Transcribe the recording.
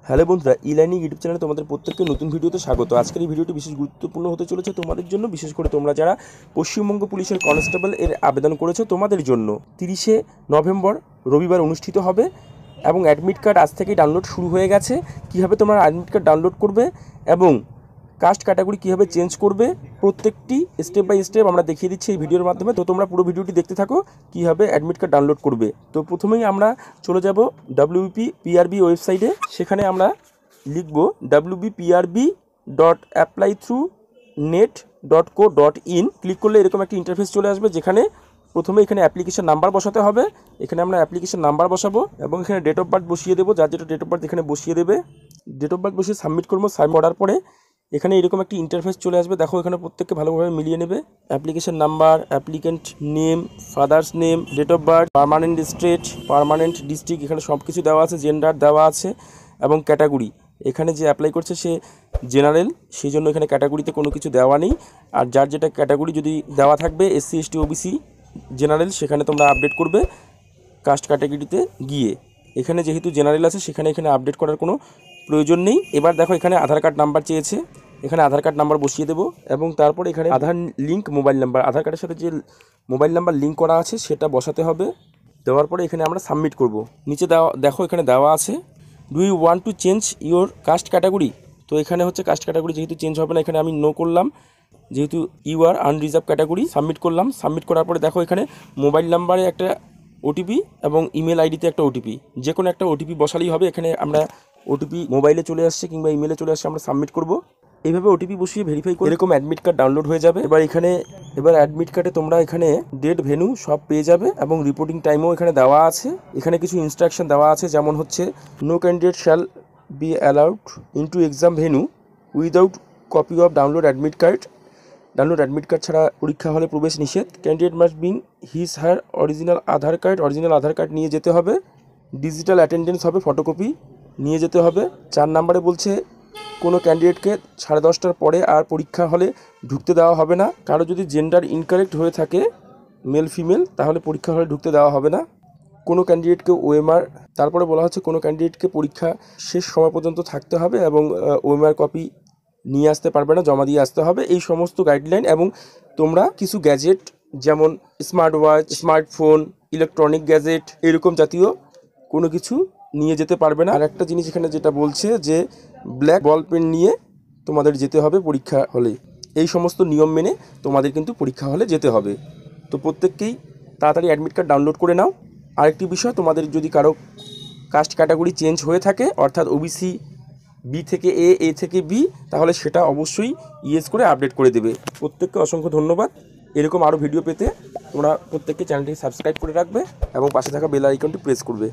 Hello বন্ধুরা, e-learning YouTube চ্যানেলে তোমাদের প্রত্যেককে নতুন ভিডিওতে স্বাগত। আজকের এই ভিডিওটি বিশেষ গুরুত্বপূর্ণ হতে চলেছে তোমাদের জন্য, বিশেষ করে তোমরা যারা পশ্চিমবঙ্গ পুলিশের কনস্টেবল এর আবেদন করেছো তোমাদের জন্য। 30শে নভেম্বর রবিবার অনুষ্ঠিত হবে এবং অ্যাডমিট কার্ড আজ থেকেই ডাউনলোড শুরু হয়ে গেছে। কীভাবে তোমরা অ্যাডমিট কার্ড ডাউনলোড করবে এবং কাস্ট ক্যাটাগরি কীভাবে চেঞ্জ করবে প্রত্যেকটি স্টেপ বাই স্টেপ আমরা দেখিয়ে দিচ্ছি এই ভিডিওর মাধ্যমে। তো তোমরা পুরো ভিডিওটি দেখতে থাকো কীভাবে অ্যাডমিট কার্ড ডাউনলোড করবে। তো প্রথমেই আমরা চলে যাব WBPRB ওয়েবসাইটে। সেখানে আমরা লিখব wbprb.applythroughnet.co.in। ক্লিক করলে এরকম একটি ইন্টারফেস চলে আসবে, যেখানে প্রথমে এখানে অ্যাপ্লিকেশন নাম্বার বসাতে হবে। এখানে আমরা অ্যাপ্লিকেশন নাম্বার বসাবো এবং এখানে ডেট অফ বার্থ বসিয়ে দেবো। যার যেটা ডেট অফ বার্থ এখানে বসিয়ে দেবে। ডেট অফ বার্থ বসিয়ে সাবমিট করবো। সাবমিট করার পরে এখানে এরকম একটি ইন্টারফেস চলে আসবে। দেখো এখানে প্রত্যেককে ভালোভাবে মিলিয়ে নেবে। Application number, applicant name, father's name, date of birth, permanent state, permanent district, এখানে সব কিছু দেওয়া আছে। জেন্ডার দেওয়া আছে এবং ক্যাটাগরি, এখানে যে অ্যাপ্লাই করছে সে জেনারেল, সেই জন্য এখানে ক্যাটাগরিতে কোনো কিছু দেওয়া নেই। আর যার যেটা ক্যাটাগরি যদি দেওয়া থাকবে SC ST OBC জেনারেল, সেখানে তোমরা আপডেট করবে কাস্ট ক্যাটাগরিতে গিয়ে। এখানে যেহেতু জেনারেল আছে সেখানে আপডেট করার কোনো প্রয়োজন নেই। এবার দেখো এখানে আধার কার্ড নাম্বার চেয়েছে, এখানে আধার কার্ড নাম্বার বসিয়ে দেবো এবং তারপরে এখানে আধার লিঙ্ক মোবাইল নাম্বার, আধার কার্ডের সাথে যে মোবাইল নাম্বার লিঙ্ক করা আছে সেটা বসাতে হবে। দেওয়ার পরে এখানে আমরা সাবমিট করব। নিচে দেখো এখানে দেওয়া আছে do you want to change your caste category. তো এখানে হচ্ছে কাস্ট ক্যাটাগরি যেহেতু চেঞ্জ হবে না, এখানে আমি নো করলাম। যেহেতু you are unreserved category, submit করলাম। সাবমিট করার পরে দেখো এখানে মোবাইল নাম্বারে একটা OTP এবং ইমেল আইডিতে একটা OTP, যে কোনো একটা OTP বসালেই হবে। এখানে আমরা OTP মোবাইলে চলে আসছে কিংবা ইমেলে চলে আসছে, আমরা সাবমিট করব। এইভাবে OTP বসিয়ে ভেরিফাই করে এরকম অ্যাডমিট কার্ড ডাউনলোড হয়ে যাবে। এবার অ্যাডমিট কার্ডে তোমরা এখানে ডেট, ভেন্যু সব পেয়ে যাবে এবং রিপোর্টিং টাইমও এখানে দেওয়া আছে। এখানে কিছু ইনস্ট্রাকশন দেওয়া আছে, যেমন হচ্ছে no candidate shall be allowed into exam venue without copy of download admit card ছাড়া পরীক্ষা হলে প্রবেশ নিষেধ। Candidate must bring his her original Aadhaar card নিয়ে যেতে হবে। ডিজিটাল অ্যাটেন্ডেন্স হবে, ফটোকপি নিয়ে যেতে হবে। 4 নম্বরে বলছে কোনো ক্যান্ডিডেটকে 10:30টার পরে আর পরীক্ষা হলে ঢুকতে দেওয়া হবে না। কারো যদি জেন্ডার ইনকারেক্ট হয়ে থাকে, মেল ফিমেল, তাহলে পরীক্ষা হলে ঢুকতে দেওয়া হবে না। কোনো ক্যান্ডিডেটকে OMR, তারপরে বলা হচ্ছে কোনো ক্যান্ডিডেটকে পরীক্ষা শেষ সময় পর্যন্ত থাকতে হবে এবং OMR কপি নিয়ে আসতে পারবে না, জমা দিয়ে আসতে হবে। এই সমস্ত গাইডলাইন। এবং তোমরা কিছু গ্যাজেট যেমন smart watch, smartphone, electronic gadget এরকম জাতীয় কোনো কিছু নিয়ে যেতে পারবে না। আর একটা জিনিস এখানে যেটা বলছে যে ব্ল্যাক বল পেন নিয়ে তোমাদের যেতে হবে পরীক্ষা হলে। এই সমস্ত নিয়ম মেনে তোমাদের কিন্তু পরীক্ষা হলে যেতে হবে। তো প্রত্যেককেই তাড়াতাড়ি অ্যাডমিট কার্ড ডাউনলোড করে নাও। আরেকটি বিষয়, তোমাদের যদি কারো কাস্ট ক্যাটাগরি চেঞ্জ হয়ে থাকে, অর্থাৎ OBC B থেকে A থেকে B, তাহলে সেটা অবশ্যই ইয়েস করে আপডেট করে দেবে। প্রত্যেককে অসংখ্য ধন্যবাদ। এরকম আরও ভিডিও পেতে তোমরা প্রত্যেককে চ্যানেলটি সাবস্ক্রাইব করে রাখবে এবং পাশে থাকা বেল আইকনটি প্রেস করবে।